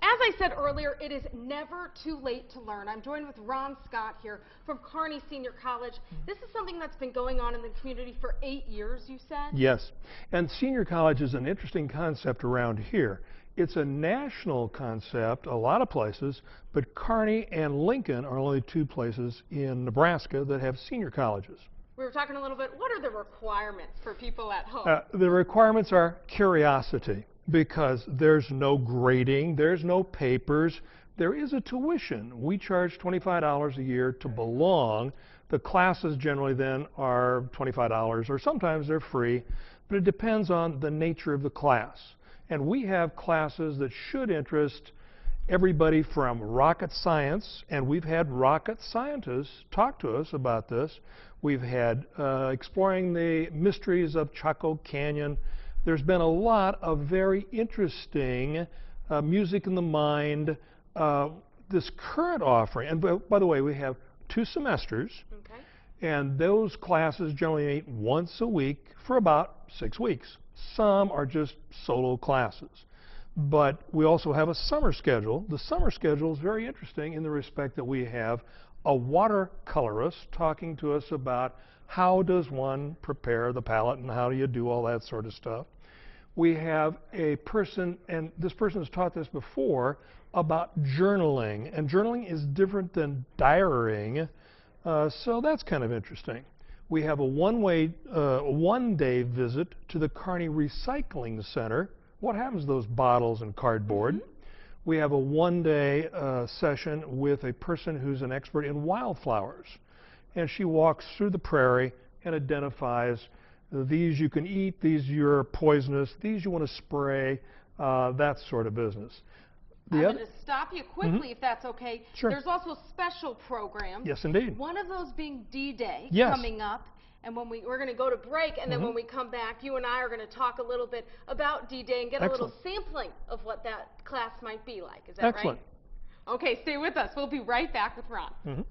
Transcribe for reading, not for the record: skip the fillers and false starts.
As I said earlier, it is never too late to learn. I'm joined with Ron Scott here from Kearney Senior College. This is something that's been going on in the community for 8 years, you said? Yes, and senior college is an interesting concept around here. It's a national concept a lot of places, but Kearney and Lincoln are only two places in Nebraska that have senior colleges. We were talking a little bit, what are the requirements for people at home? The requirements are curiosity, because there's no grading, there's no papers, there is a tuition. We charge $25 a year to belong. The classes generally then are $25, or sometimes they're free, but it depends on the nature of the class. And we have classes that should interest everybody from rocket science, and we've had rocket scientists talk to us about this. We've had exploring the mysteries of Chaco Canyon. There's been a lot of very interesting music in the mind. This current offering, and by the way, we have 2 semesters, Okay. and those classes generally meet once a week for about 6 weeks. Some are just solo classes. But we also have a summer schedule. The summer schedule is very interesting in the respect that we have a watercolorist talking to us about how does one prepare the palette and how do you do all that sort of stuff. We have a person, and this person has taught this before, about journaling. And journaling is different than diarying, so that's kind of interesting. We have a one-day visit to the Kearney Recycling Center. What happens to those bottles and cardboard? We have a one-day session with a person who's an expert in wildflowers. And she walks through the prairie and identifies these you can eat, these you're poisonous, these you want to spray, that sort of business. I'm going to stop you quickly if that's okay. Sure. There's also special programs. Yes, indeed. One of those being D-Day coming up. And when we're going to go to break, and then when we come back, you and I are going to talk a little bit about D-Day and get a little sampling of what that class might be like. Is that right? Excellent. Okay, stay with us. We'll be right back with Ron.